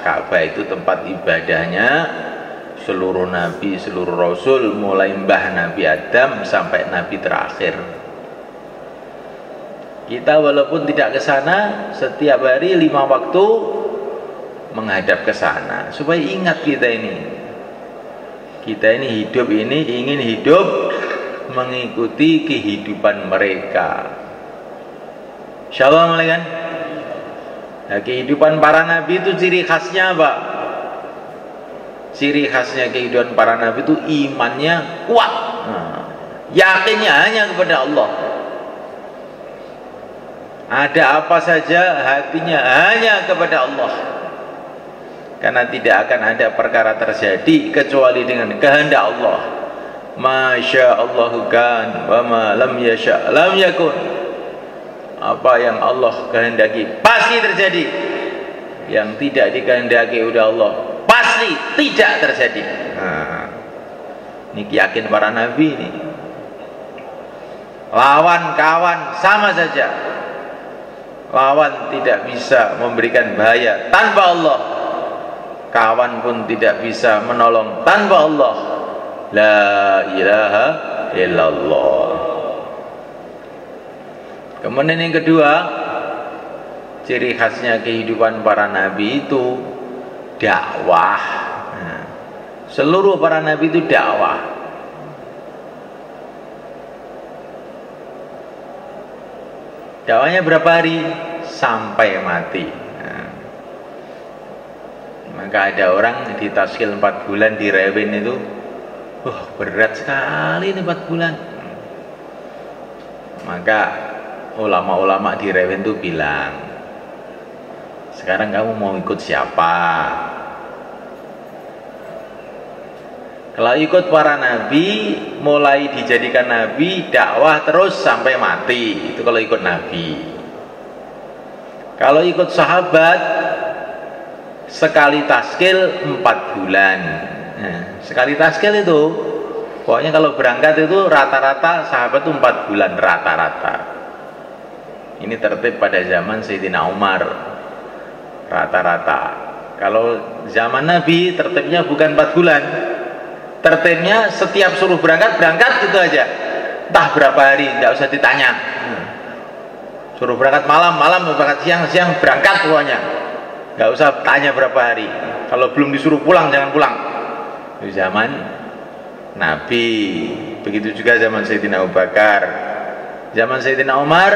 Ka'bah itu tempat ibadahnya seluruh nabi, seluruh rasul, mulai mbah Nabi Adam sampai nabi terakhir. Kita walaupun tidak ke sana, setiap hari 5 waktu menghadap ke sana supaya ingat kita ini hidup ini ingin hidup mengikuti kehidupan mereka. Insyaallah kan? Nah, kehidupan para nabi itu ciri khasnya apa? Ciri khasnya kehidupan para nabi itu imannya kuat, yakinnya hanya kepada Allah. Ada apa saja hatinya hanya kepada Allah, karena tidak akan ada perkara terjadi kecuali dengan kehendak Allah. Masya Allah kan, wa ma lam yasha lam yakun. Apa yang Allah kehendaki pasti terjadi, yang tidak dikehendaki oleh Allah pasti tidak terjadi. Nah, ini yakin para nabi ini. Lawan kawan sama saja. Lawan tidak bisa memberikan bahaya tanpa Allah, kawan pun tidak bisa menolong tanpa Allah. La ilaha illallah. Kemudian yang kedua, ciri khasnya kehidupan para nabi itu dakwah. Nah, seluruh para nabi itu dakwah. Dakwahnya berapa hari? Sampai mati. Nah, maka ada orang di taskil 4 bulan di Rewin itu, berat sekali ini 4 bulan. Maka ulama-ulama di Rewin itu bilang, sekarang kamu mau ikut siapa? Kalau ikut para nabi, mulai dijadikan nabi, dakwah terus sampai mati. Itu kalau ikut nabi. Kalau ikut sahabat, sekali taskil 4 bulan. Nah, sekali taskil itu, pokoknya kalau berangkat itu rata-rata sahabat itu 4 bulan rata-rata. Ini tertib pada zaman Sayyidina Umar, rata-rata. Kalau zaman Nabi tertibnya bukan 4 bulan, tertibnya setiap suruh berangkat gitu aja, entah berapa hari, tidak usah ditanya. Suruh berangkat malam, berangkat siang, berangkat pokoknya, nggak usah tanya berapa hari. Kalau belum disuruh pulang jangan pulang. Itu zaman Nabi. Begitu juga zaman Sayyidina Abu Bakar. Zaman Sayyidina Umar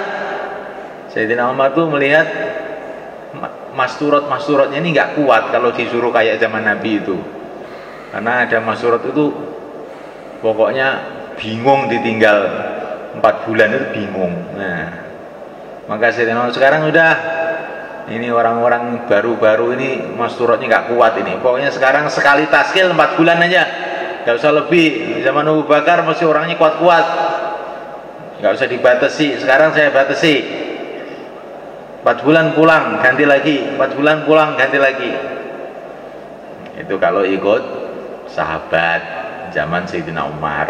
tuh melihat masturatnya ini nggak kuat kalau disuruh kayak zaman Nabi itu. Karena ada masyurat itu pokoknya bingung, ditinggal 4 bulan itu bingung. Nah, maka sekarang udah, ini orang-orang baru-baru ini masyuratnya nggak kuat ini. Pokoknya sekarang sekali taskil 4 bulan aja, nggak usah lebih. Zaman Abu Bakar masih orangnya kuat-kuat, nggak usah dibatasi. Sekarang saya batasi, 4 bulan pulang ganti lagi, 4 bulan pulang ganti lagi. Itu kalau ikut sahabat zaman Sayyidina Umar.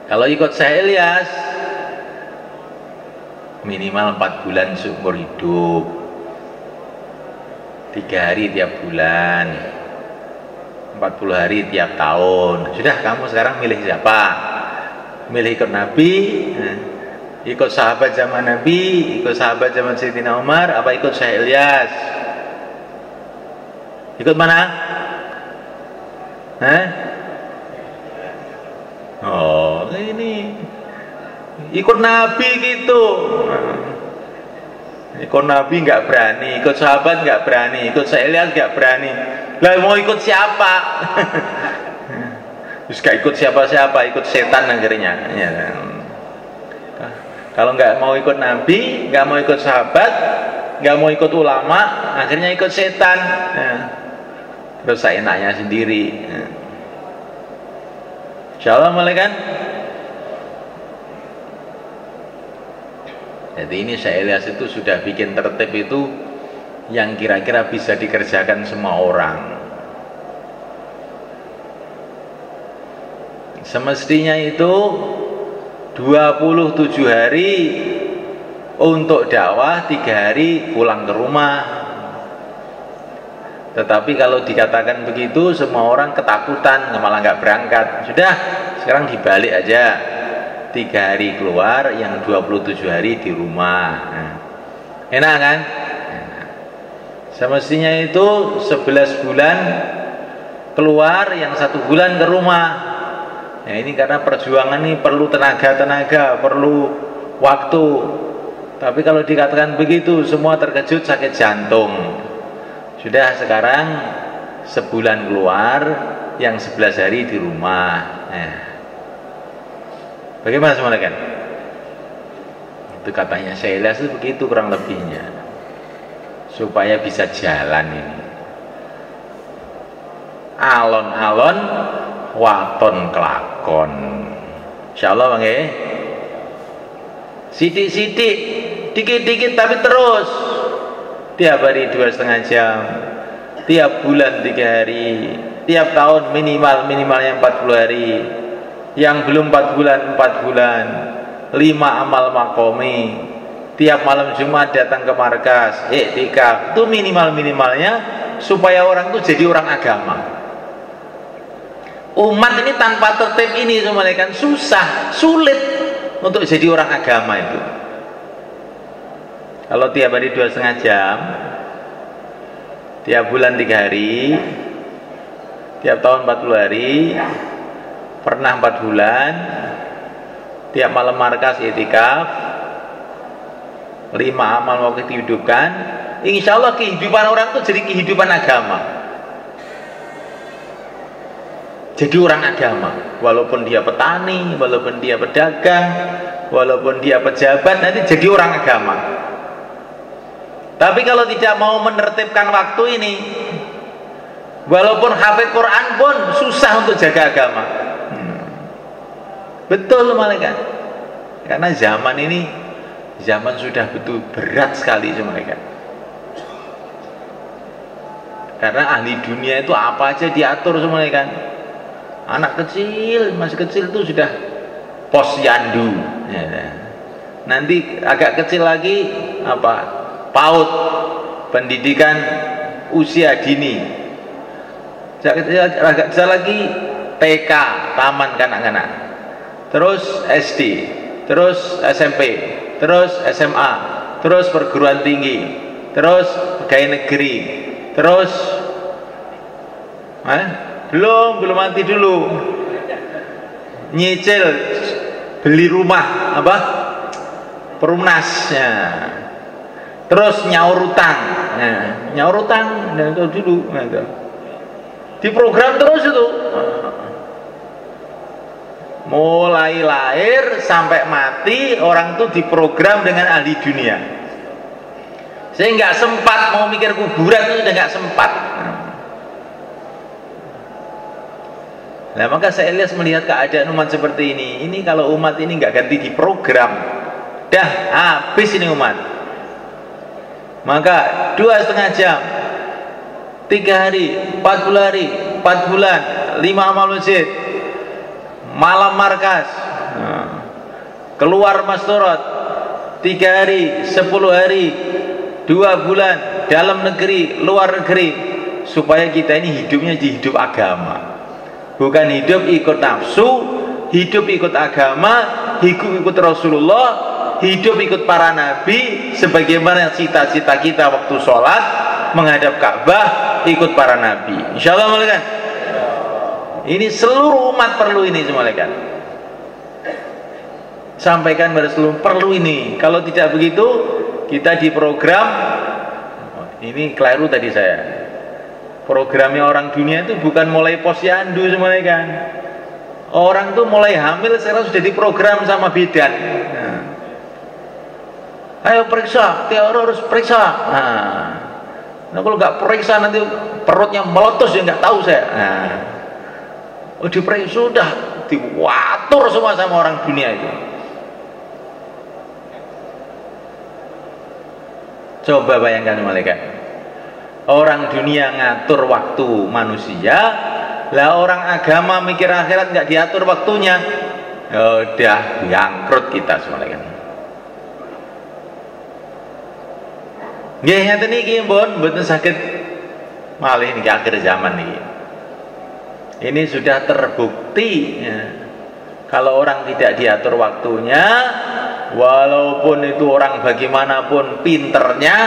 Kalau ikut Syekh Ilyas, minimal 4 bulan seumur hidup, 3 hari tiap bulan, 40 hari tiap tahun. Sudah, kamu sekarang milih siapa? Milih ikut Nabi, ikut sahabat zaman Nabi, ikut sahabat zaman Sayyidina Umar, apa ikut Syekh Ilyas? Ikut mana? Oh, ini ikut Nabi gitu. Ikut Nabi nggak berani, ikut sahabat nggak berani, ikut Syekh Ilyas nggak berani. Lah mau ikut siapa? Terus gak ikut siapa-siapa, ikut setan akhirnya. Ya. Kalau nggak mau ikut Nabi, nggak mau ikut sahabat, nggak mau ikut ulama, akhirnya ikut setan. Ya. Terus saya nanya sendiri. Insyaallah mulai kan? Jadi ini Syekh Ilyas itu sudah bikin tertib itu yang kira-kira bisa dikerjakan semua orang. Semestinya itu 27 hari untuk dakwah 3 hari pulang ke rumah. Tetapi kalau dikatakan begitu semua orang ketakutan, malah nggak berangkat. Sudah, sekarang dibalik aja, 3 hari keluar, yang 27 hari di rumah. Nah, enak kan? Semestinya itu 11 bulan keluar, yang 1 bulan ke rumah. Nah, ini karena perjuangan ini perlu tenaga, perlu waktu. Tapi kalau dikatakan begitu semua terkejut, sakit jantung. Sudah, sekarang sebulan keluar, yang 11 hari di rumah. Nah, bagaimana semua kan? Itu katanya saya lihat itu begitu kurang lebihnya, supaya bisa jalan ini. Alon-alon waton kelakon. Insyaallah Bang ya. Sidik-sidik, dikit-dikit tapi terus. Tiap hari 2,5 jam, tiap bulan 3 hari, tiap tahun minimalnya 40 hari, yang belum 4 bulan 4 bulan, 5 amal makomi, tiap malam Jumat datang ke markas, iktikaf. Itu minimalnya supaya orang itu jadi orang agama. Umat ini tanpa tertib ini semuanya kan susah, sulit untuk jadi orang agama itu. Kalau tiap hari 2,5 jam, tiap bulan 3 hari, tiap tahun 40 hari, pernah 4 bulan, tiap malam markas iktikaf, 5 amal waktu dihidupkan, insya Allah kehidupan orang itu jadi kehidupan agama. Jadi orang agama, walaupun dia petani, walaupun dia pedagang, walaupun dia pejabat, nanti jadi orang agama. Tapi kalau tidak mau menertibkan waktu ini, walaupun hafid Quran pun susah untuk jaga agama. Betul malaikat. Karena zaman ini zaman sudah betul berat sekali malaikat. Karena ahli dunia itu apa aja diatur malaikat. Anak kecil, masih kecil itu sudah posyandu. Nanti agak kecil lagi apa? PAUD, pendidikan usia dini. Agak kecil lagi TK, taman kanak-kanak. Terus SD, terus SMP, terus SMA, terus perguruan tinggi, terus pegawai negeri, terus belum mati dulu, nyicil beli rumah apa perumnasnya, terus nyaur utang, dulu, di program terus itu. Mulai lahir sampai mati orang itu diprogram dengan ahli dunia. Saya nggak sempat mau mikir kuburan itu, udah nggak sempat. Nah, maka saya melihat keadaan umat seperti ini kalau umat ini nggak ganti di program, dah habis ini umat. Maka 2,5 jam, 3 hari, 40 hari, 4 bulan, 5 amal masjid, malam markas, keluar masturot, 3 hari, 10 hari, 2 bulan, dalam negeri, luar negeri, supaya kita ini hidupnya di hidup agama, bukan hidup ikut nafsu, hidup ikut agama, hidup ikut Rasulullah, hidup ikut para nabi, sebagaimana cita-cita kita waktu sholat menghadap Ka'bah, ikut para nabi. Insya Allah malaikat. Ini seluruh umat perlu ini semua malaikat. Sampaikan pada seluruh perlu ini. Kalau tidak begitu kita diprogram. Ini keliru tadi saya. Programnya orang dunia itu bukan mulai posyandu semua malaikat. Orang tuh mulai hamil sekarang sudah diprogram sama bidan. Ayo periksa, Teoro harus periksa. Nah, kalau nggak periksa nanti perutnya meletus ya nggak tahu saya. Oh, diperiksa sudah diwatur semua sama orang dunia itu. Coba bayangkan malaikat. Orang dunia ngatur waktu manusia, lah orang agama mikir akhirat nggak diatur waktunya. Udah bangkrut kita semua malaikat. Nggih ngeten iki pun mboten saged malih niki akhir zaman niki. Ini sudah terbukti ya. Kalau orang tidak diatur waktunya, walaupun itu orang bagaimanapun pinternya,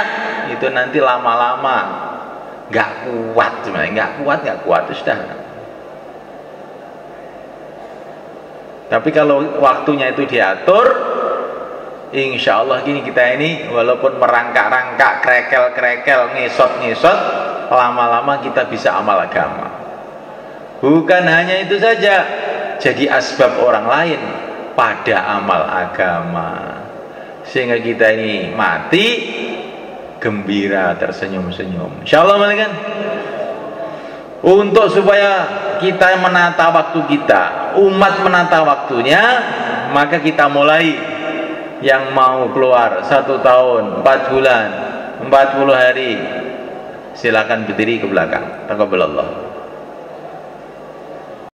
itu nanti lama-lama nggak kuat sebenarnya, nggak kuat itu sudah. Tapi kalau waktunya itu diatur, insya Allah gini kita ini walaupun merangkak-rangkak, krekel-krekel, ngesot-ngesot, lama-lama kita bisa amal agama. Bukan hanya itu saja, jadi asbab orang lain pada amal agama, sehingga kita ini mati gembira, tersenyum-senyum. Insya Allah kan? Untuk supaya kita menata waktu kita, umat menata waktunya, maka kita mulai. Yang mau keluar 1 tahun, 4 bulan, 40 hari, silakan berdiri ke belakang. Taqabbalallah.